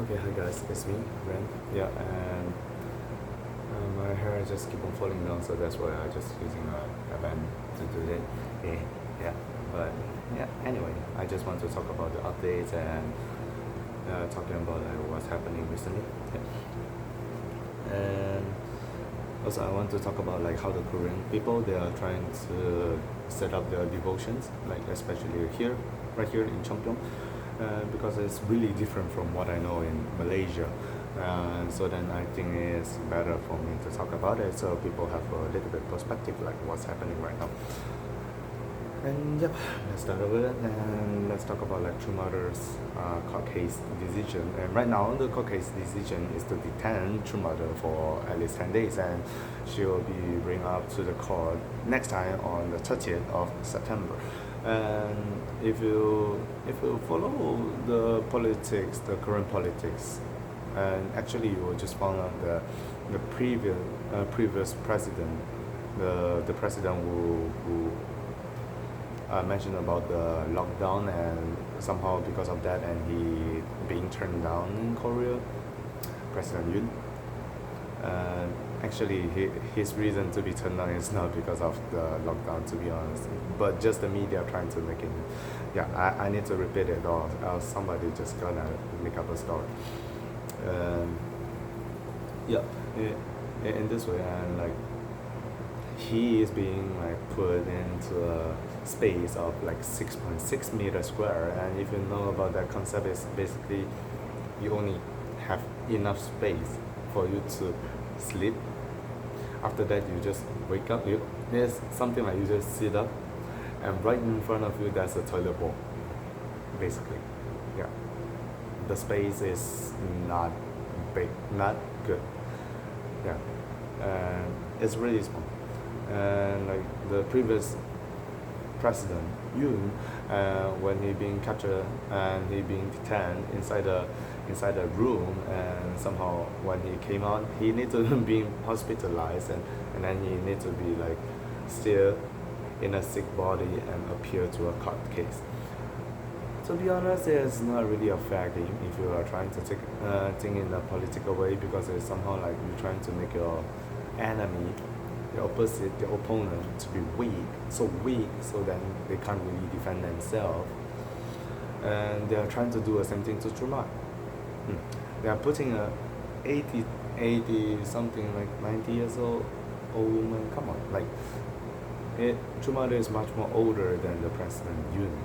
Okay, hi guys, it's me, Ren. Yeah, and my hair just keep on falling down, so that's why I just using a band to do that. Yeah, yeah. But yeah, anyway, I just want to talk about the updates and talking about what's happening recently. Yeah. And also, I want to talk about like how the Korean people they are trying to set up their devotions, like especially here, right here in Chongpyeong, because it's really different from what I know in Malaysia. So then I think it's better for me to talk about it so people have a little bit perspective like what's happening right now. And yep, let's start with it and let's talk about like True Mother's court case decision. And right now, the court case decision is to detain True Mother for at least 10 days, and she will be bring up to the court next time on the 30th of September. And if you follow the politics, the current politics, and actually you will just found out the previous president, the president who mentioned about the lockdown and somehow because of that and he being turned down in Korea, President Yoon. Uh, Actually, his reason to be turned down is not because of the lockdown, to be honest, but just the media trying to make it. Yeah, I need to repeat it, or else somebody just gonna make up a story. Um, yeah, in this way, and like he is being like put into a space of like 6.6 meters square, and if you know about that concept, it's basically you only have enough space for you to sleep. After that you just wake up, you there's something like you just sit up and right in front of you there's a toilet bowl, basically. Yeah, the space is not big, not good. Yeah, and it's really small. And like the previous president Yoon, when he being captured and he being detained inside the room, and somehow when he came out, he need to be hospitalized, and then he need to be like still in a sick body and appear to a court case. To be honest, it's not really affecting if you are trying to take think in a political way because it's somehow like you're trying to make your enemy, the opposite, the opponent to be weak, so then they can't really defend themselves. And they are trying to do the same thing to Truman. They are putting a 80, 80 something like 90 years old woman. Come on, like Truman is much more older than the President Yoon,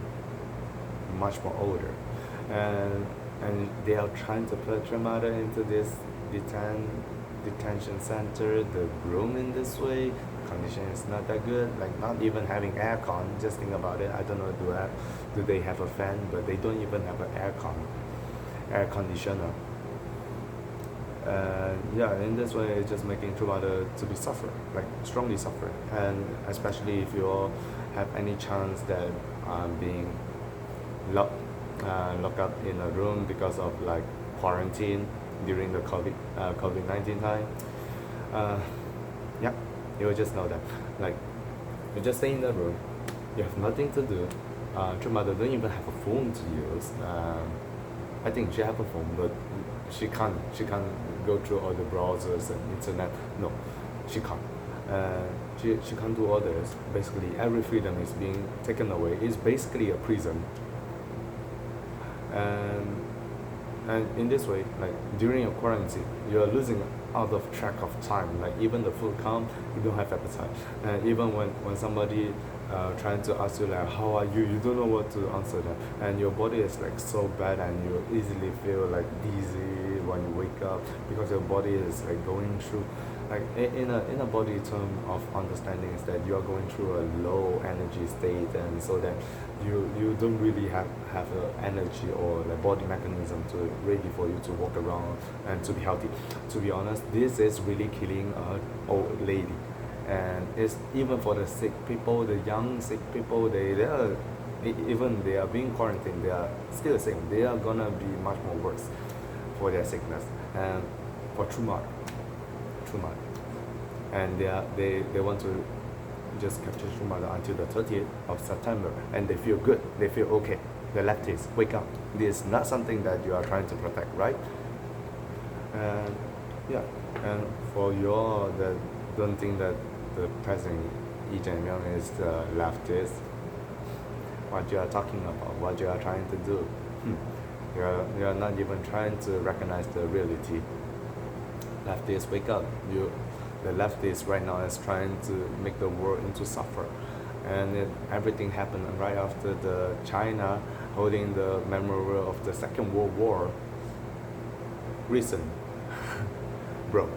much more older, and they are trying to put Ramada into this detain, detention center, the room in this way. Condition is not that good, like not even having aircon. Just think about it. I don't know do they have a fan, but they don't even have an air conditioner. Yeah, in this way, it's just making Trumada to be suffer, like strongly suffer, and especially if you all have any chance that being locked locked up in a room because of like quarantine during the COVID-19 time. Uh, yeah, you will just know that. Like you just stay in the room, you have nothing to do. Trumada don't even have a phone to use. I think she have a phone, but she can't go through all the browsers and internet. No, she can't. She can't do all this. Basically, every freedom is being taken away. It's basically a prison. And in this way, like during your quarantine, you are losing out of track of time. Like even the food come, you don't have appetite. And even when somebody trying to ask you like how are you don't know what to answer them, and your body is like so bad, and you easily feel like dizzy when you wake up because your body is like going through like in a body term of understanding is that you are going through a low energy state, and so that you don't really have a energy or the body mechanism to ready for you to walk around and to be healthy. To be honest, this is really killing a old lady, and it's even for the sick people, the young sick people, they are even they are being quarantined, they are still sick, they are gonna be much more worse for their sickness. And for Truman, and they want to just capture Truman until the 30th of September, and they feel good, they feel okay. the leftists, wake up. This is not something that you are trying to protect, right? And yeah, and for you all that don't think that the president Lee Jae-myung is the leftist, what you are talking about, what you are trying to do, you are not even trying to recognize the reality. Leftists, wake up. The leftists right now is trying to make the world into suffer, and everything happened right after the China holding the memorial of the Second World War. Reason, bro,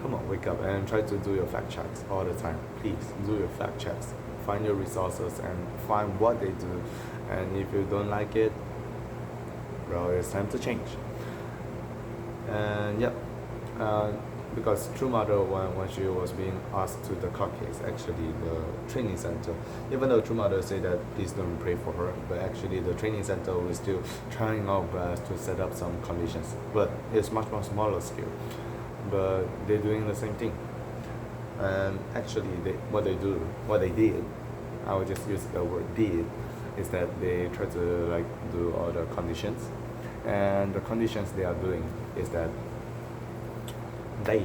come on, wake up and try to do your fact checks all the time. Please do your fact checks. Find your resources and find what they do. And if you don't like it, bro, it's time to change. And yeah, because True Mother, when she was being asked to the court case, actually the training center, even though True Mother said that please don't pray for her, but actually the training center was still trying our best to set up some conditions. But it's much more smaller scale. But they're doing the same thing. And actually, what they did, I will just use the word did, is that they try to like do all the conditions, and the conditions they are doing is that they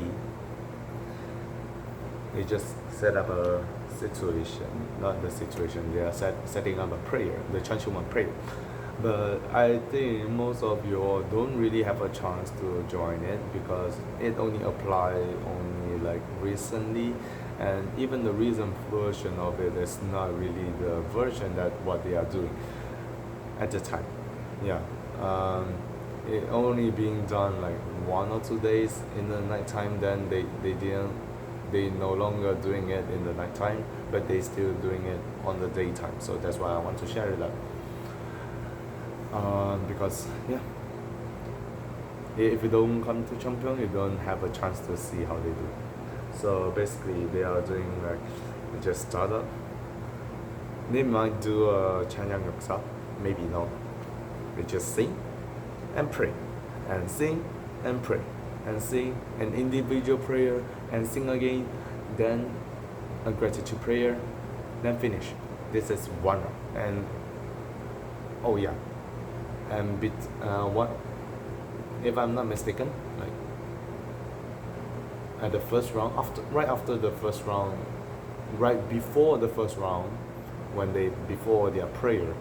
just set up a situation, not the situation. They are setting up a prayer, the Chanchuman prayer. But I think most of you all don't really have a chance to join it because it only applied only like recently, and even the recent version of it is not really the version that what they are doing at the time. Yeah, it only being done like 1 or 2 days in the nighttime. Then they no longer doing it in the nighttime, but they still doing it on the daytime. So that's why I want to share it up. Because yeah, if you don't come to Cheongpyeong, you don't have a chance to see how they do. So basically, they are doing like just startup. They might do a Chanyeong Yoksa, maybe not. They just sing and pray, and sing and pray, and sing an individual prayer, and sing again, then a gratitude prayer, then finish. This is one round. And oh yeah, and what if I'm not mistaken, like at the first round, right after the first round, right before the first round, before their prayer,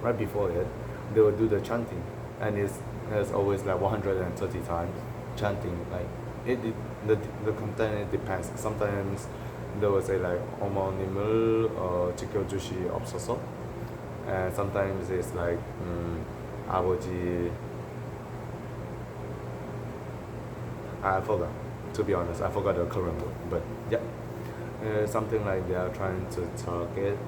right before it, they will do the chanting, and it's always like 130 times chanting. Like the content, it depends. Sometimes they will say like 어머님을 지켜주시옵소서, and sometimes it's like 아버지. I forgot. To be honest, I forgot the current word, but yeah, something like they are trying to target,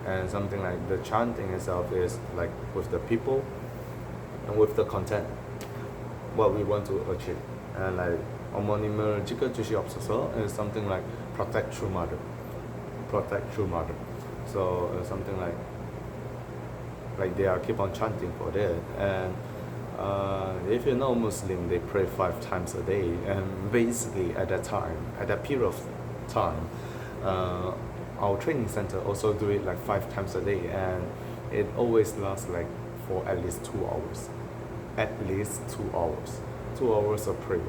and something like the chanting itself is like with the people and with the content, what we want to achieve. And like 어머님을 지켜주시옵소서 is something like protect True Mother. So something like they are keep on chanting for that. And if you're not Muslim, they pray 5 times a day. And basically at that period of time, our training center also do it like 5 times a day, and it always lasts like for at least 2 hours. 2 hours of prayer.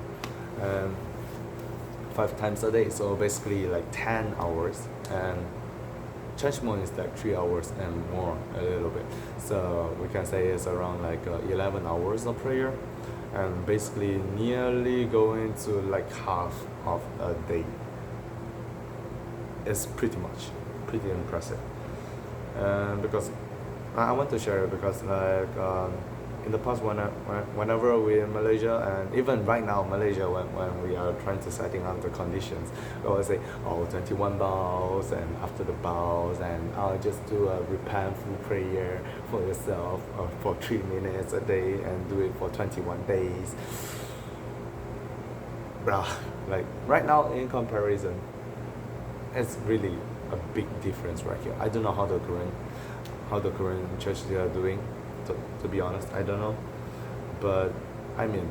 5 times a day, so basically like 10 hours. And Churchmon is like 3 hours and more, a little bit. So we can say it's around like 11 hours of prayer, and basically nearly going to like half of a day. It's pretty impressive. Because I want to share it because like in the past whenever we're in Malaysia, and even right now Malaysia, when we are trying to setting up the conditions, we always say 21 bows, and after the bows, and I'll just do a repentful prayer for yourself for 3 minutes a day, and do it for 21 days. Bruh, like right now in comparison, it's really a big difference right here. I don't know how the current church they are doing. To be honest, I don't know. But I mean,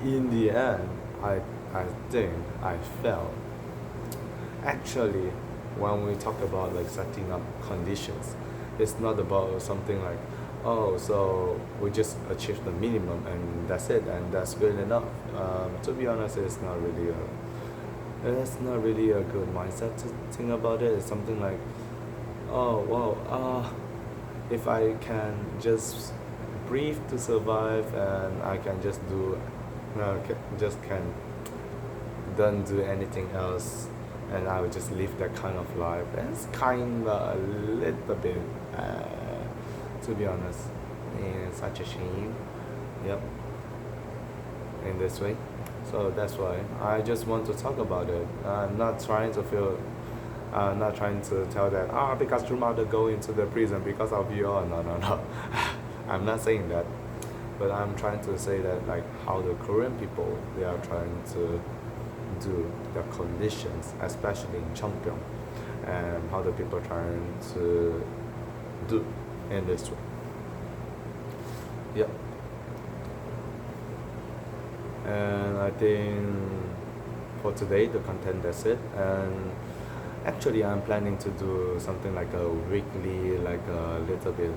in the end, I think I felt actually when we talk about like setting up conditions, it's not about something like, oh, so we just achieve the minimum and that's it and that's good enough. To be honest, it's not really a good mindset to think about it. It's something like, oh wow, if I can just breathe to survive and I can just do, just can don't do anything else and I would just live that kind of life. It's kind of a little bit, to be honest, it's such a shame. Yep, in this way. So that's why I just want to talk about it. I'm not trying to feel, not trying to tell that, because your mother go into the prison because of you. Oh, no, no, no. I'm not saying that. But I'm trying to say that like how the Korean people, they are trying to do the conditions, especially in Cheongpyeong, and how the people are trying to do in this way. Yep. And I think for today the content that's it. And actually I'm planning to do something like a weekly, like a little bit,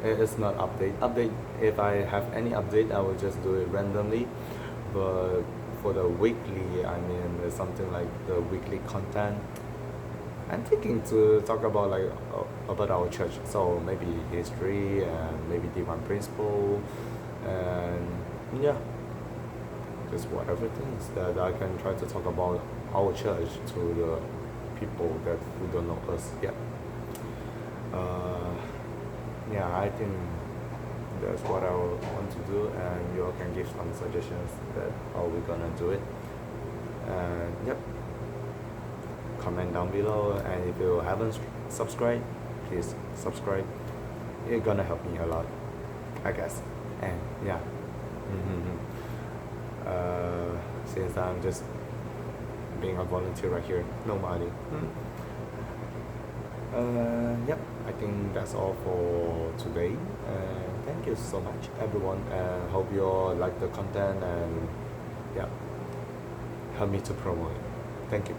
it's not update, if I have any update I will just do it randomly. But for the weekly, I mean, it's something like the weekly content, I'm thinking to talk about like about our church, so maybe history and maybe divine principle, and yeah, just whatever things that I can try to talk about our church to the people that who don't know us yet. Uh, yeah, I think that's what I want to do, and you all can give some suggestions that how we're gonna do it. And yep, comment down below, and if you haven't subscribed, please subscribe. It's gonna help me a lot, I guess. And yeah, mm-hmm. Since I'm just being a volunteer right here, no money. Yep, I think that's all for today. Thank you so much, everyone, and hope you all like the content and yeah, help me to promote it. Thank you.